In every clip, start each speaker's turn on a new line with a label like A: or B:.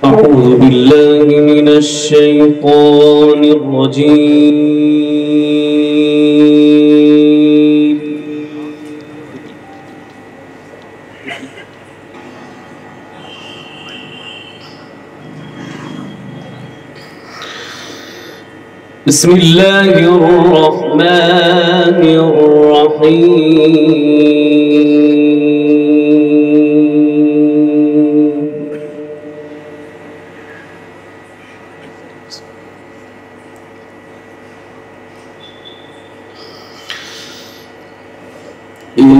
A: أعوذ بالله من الشيطان الرجيم. بسم الله الرحمن الرحيم. إن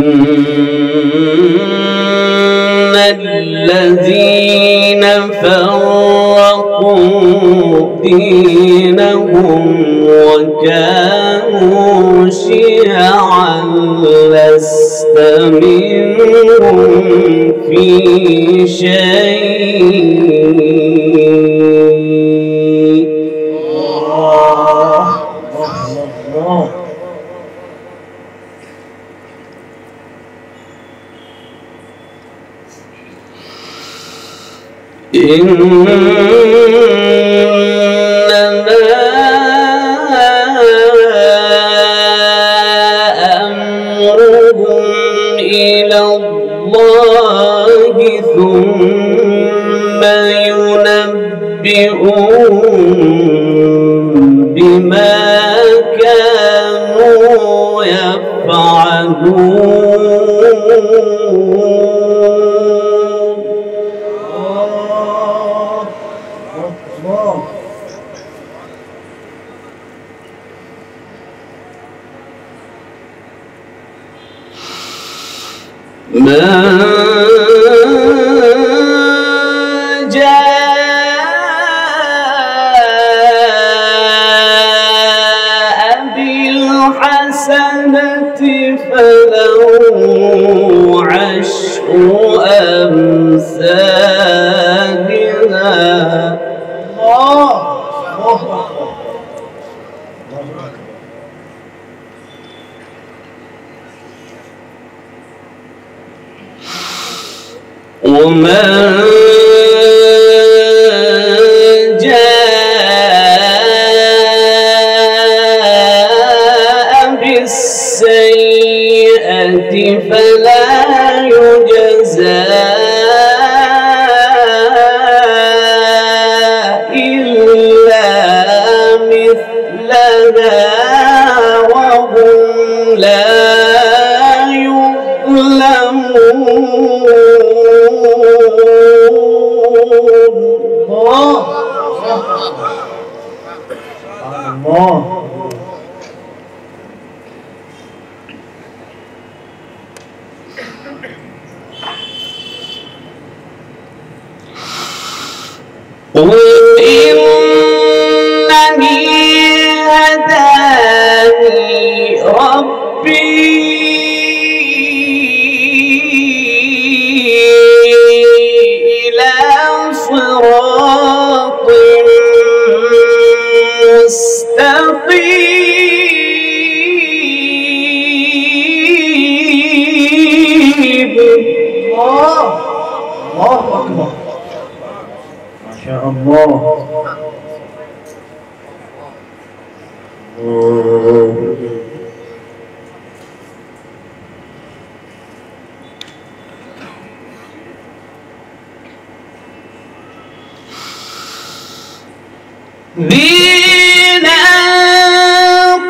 A: الذين فرقوا دينهم وكانوا شيعا لست منهم في شيء. إنما أمرهم إلى الله ثم ينبئهم بما كانوا يفعلون. ما جاء بالحسنة فله عشر أمثالها. وما جاء بالسيئة فلا يجزى إلا مثلها وهم لا يظلمون. قل إنني هداني ربي إلى صراط مستقيم. الله أكبر. ما شاء الله. دينا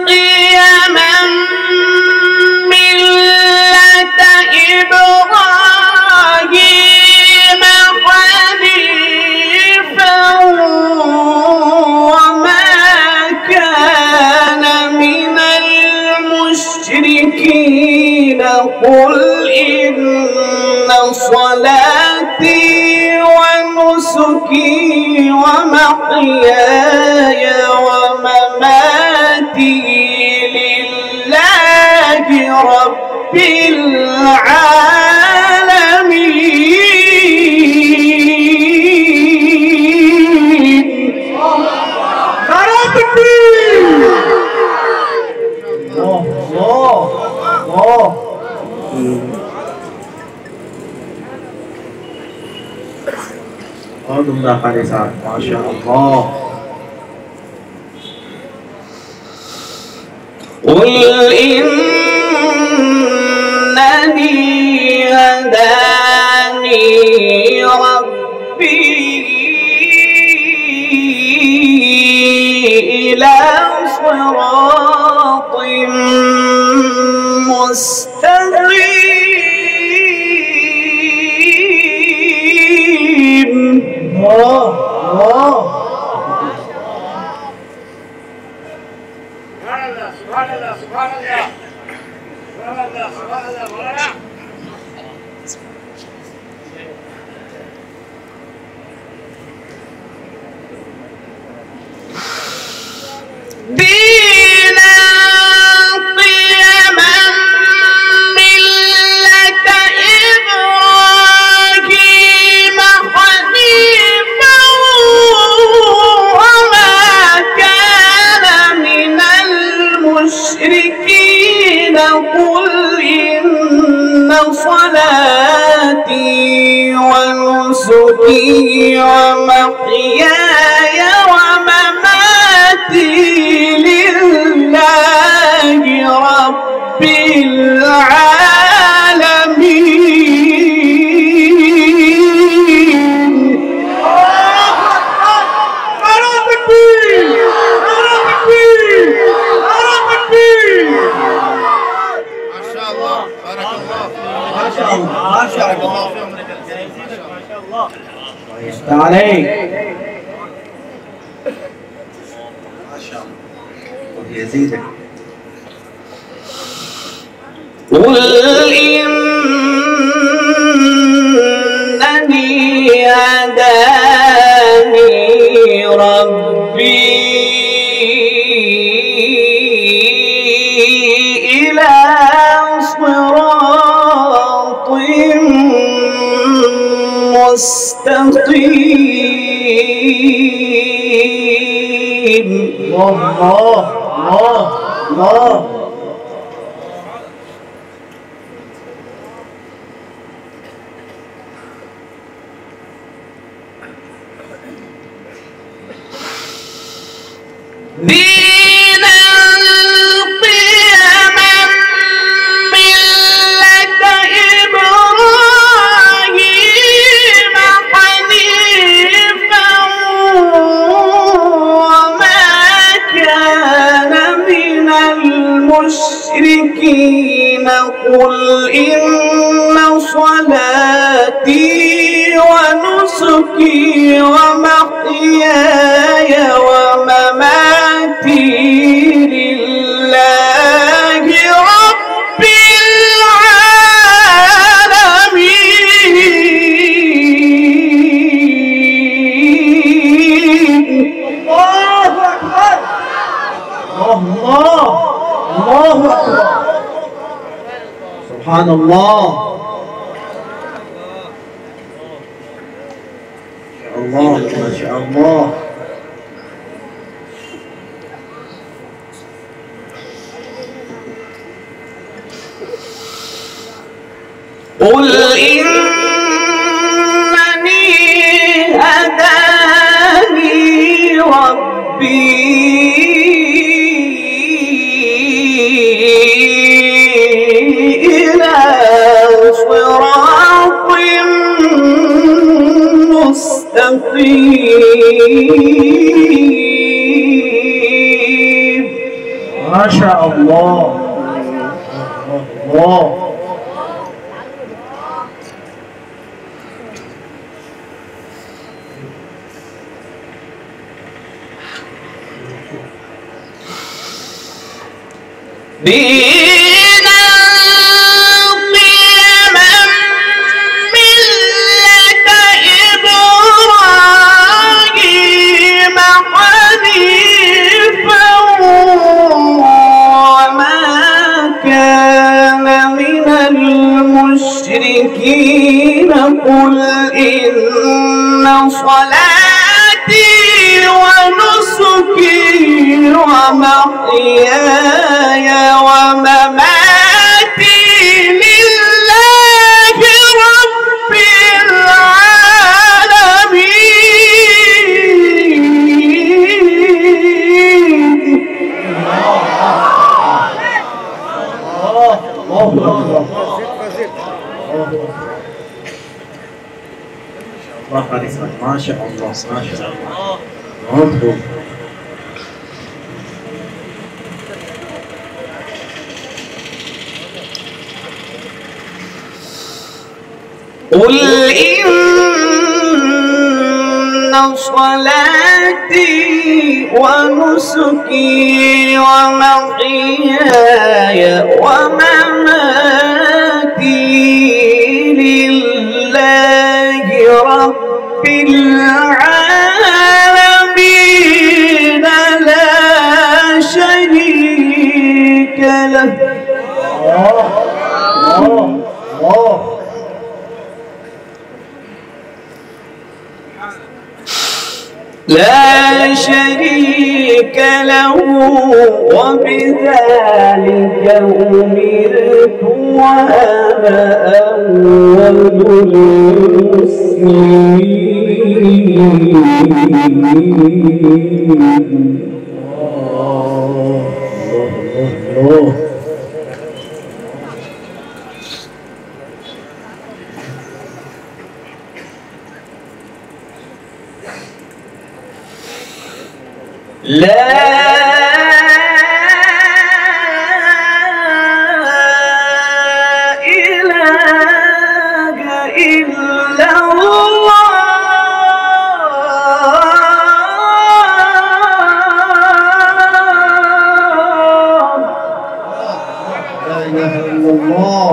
A: قيما ملة إبراهيم حنيفا وما كان من المشركين. قل إن صلاتي ونسكي ومحياي ومماتي لله رب العالمين.
B: Alhamdulillah Khalisa, Masya Allah.
A: قل إنني هداني ربي إلى صراط مستقيم.
B: الله الله.
C: سبحان الله سبحان الله سبحان الله سبحان الله سبحان الله.
A: دينا قيما ملة إبراهيم حنيفا وما كان من المشركين. قل إن صلاتي ونسكي ومحياي ومماتي لله رب العالمين.
C: ما شاء الله بارك الله
B: ما شاء الله ما شاء
C: بارك
B: الله.
C: الله في عمرك الكريم ما شاء الله.
B: يفتح عليك. ما شاء الله. ويزيدك.
A: قل إنني هداني ربي إلى صراط مستقيم.
B: الله الله الله.
A: دينا قيما ملة إبراهيم حنيفا وما كان من المشركين. قل إن صلاتي ونسكي ومحياي ومماتي لله رب العالمين.
B: الله أكبر. الله الله أكبر. سبحان الله. الله ما شاء الله.
A: قل إنني هداني ربي إلى صراط مستقيم.
B: ما شاء الله. الله.
A: دينا قيما ملة إبراهيم حنيفا وما كان من المشركين. قل إن صلاتي ونسكي ومحياي ومماتي لله رب العالمين.
B: ما شاء الله ما شاء الله. مظبوط.
A: قل إن صلاتي ونسكي ومحياي ومماتي لله رب العالمين لا شريك له. لا شريك له وبذلك أمرت وأنا أول المسلمين. لا إله إلا الله.
B: لا إله إلا الله.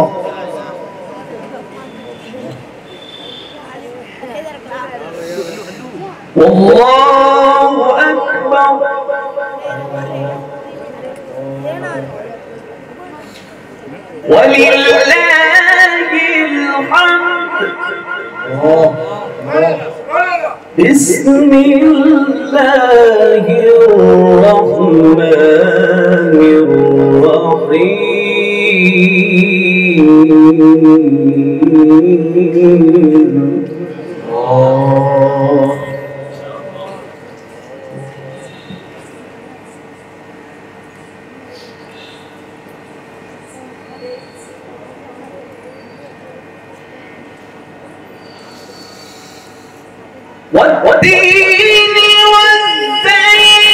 A: والله أكبر. ولله الحمد. بسم الله الرحمن الرحيم. والتين والزيتون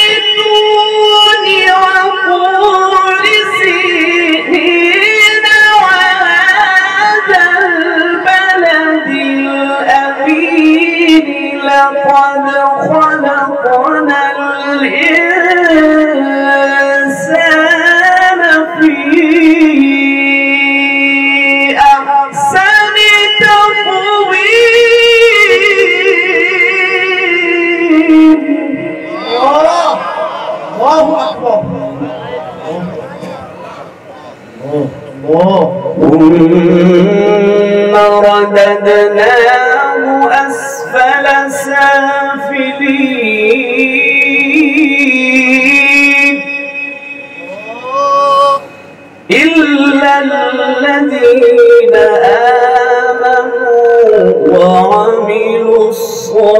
A: وطور سينين وهذا البلد الأمين لقد خلقنا الإنسان في أحسن تقويم.
B: الله أكبر.
A: ثم رددناه أسفل سافلين إلا الذين آمنوا وعملوا الصالحات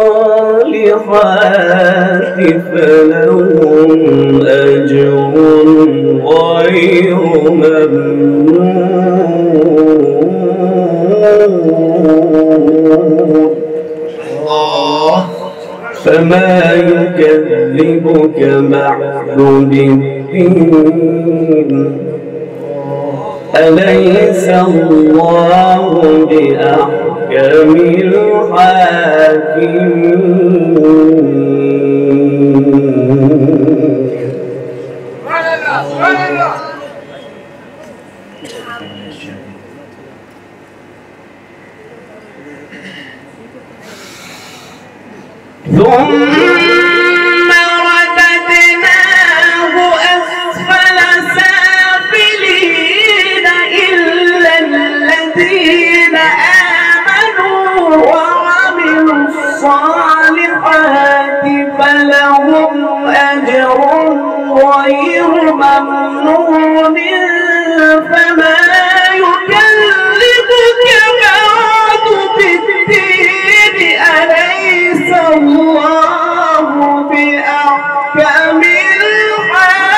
A: فلهم أجر غير ممنون. فما يكذبك بعد بالدين أليس الله بأحكم الحاكمين. ثم رددناه أسفل سافلين إلا الذين آمنوا وعملوا الصالحات فلهم أجر غير ممنون. فما يكذبك بعد بالدين أليس الله بأحكم الحاكمين.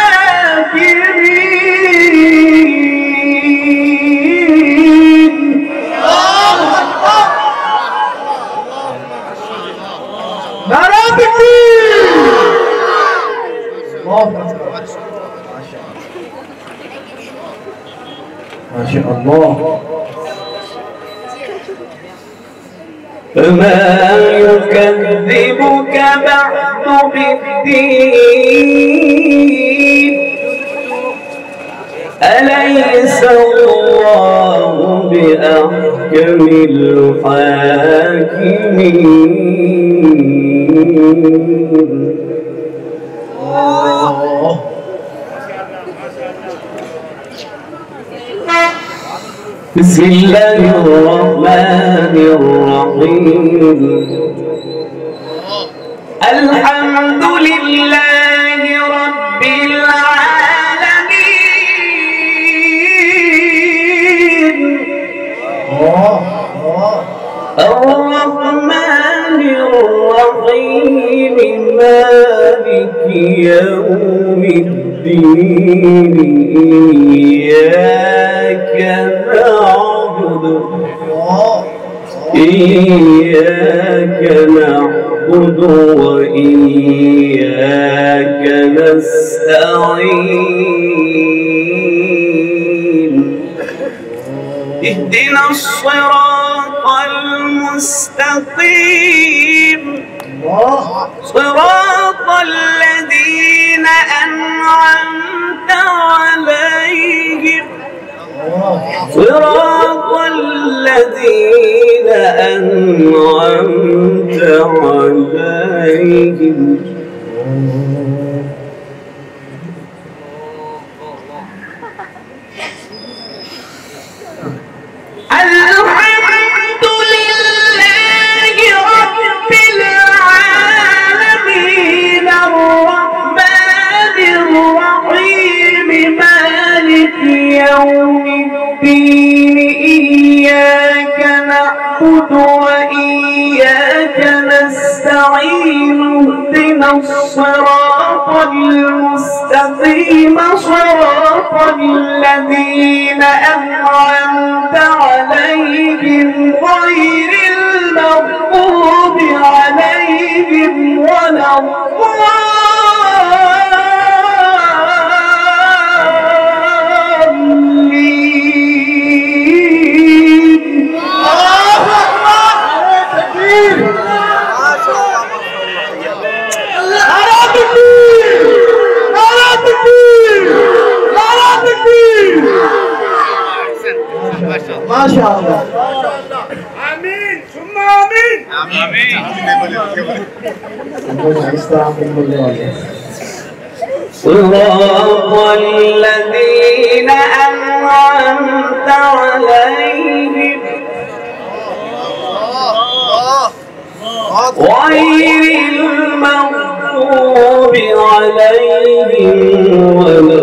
B: ما شاء الله.
A: فما يكذبك بعد بالدين أليس الله بأحكم الحاكمين. بسم الله الرحمن الرحيم. الحمد لله رب العالمين الرحمن الرحيم مالك يوم الدين إياك نعبد وإياك نستعين. اهدنا الصراط المستقيم صراط الذين أنعمت عليهم صراط الذين أنعمت عليهم. الحمد لله رب العالمين الرحمن الرحيم مالك يوم الدين إياك نعبد وإياك نستعين. اهدنا الصراط المستقيم صراط الذين أنعمت عليهم غير المغضوب عليهم ولا
B: ما شاء الله.
C: آمين ثم آمين. آمين.
A: صراط الذين أنعمت عليهم غير المغضوب عليهم ولا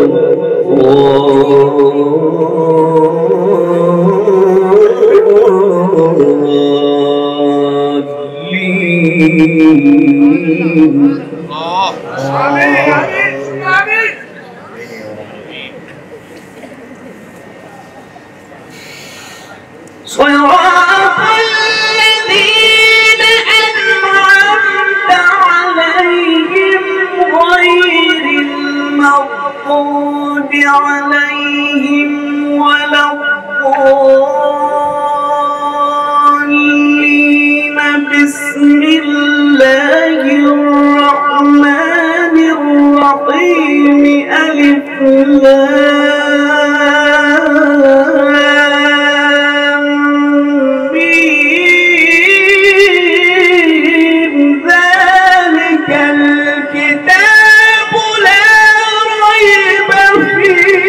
A: صراط الذين أنعمت عليهم غير المغضوب عليهم ولا الضالين. بسم الله الرحمن الرحيم ألف لام ميم ذلك الكتاب لا ريب فيه.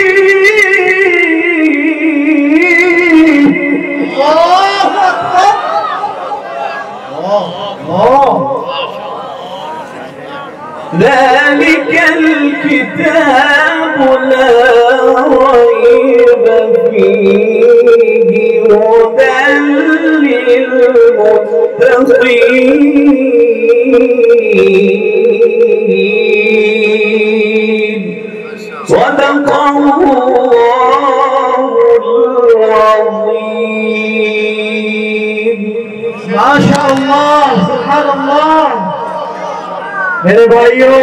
A: ذلك الكتاب لا ريب فيه هدى للمتقين. صدق الله العظيم.
B: ما شاء الله. سبحان الله. मेरे भाइयों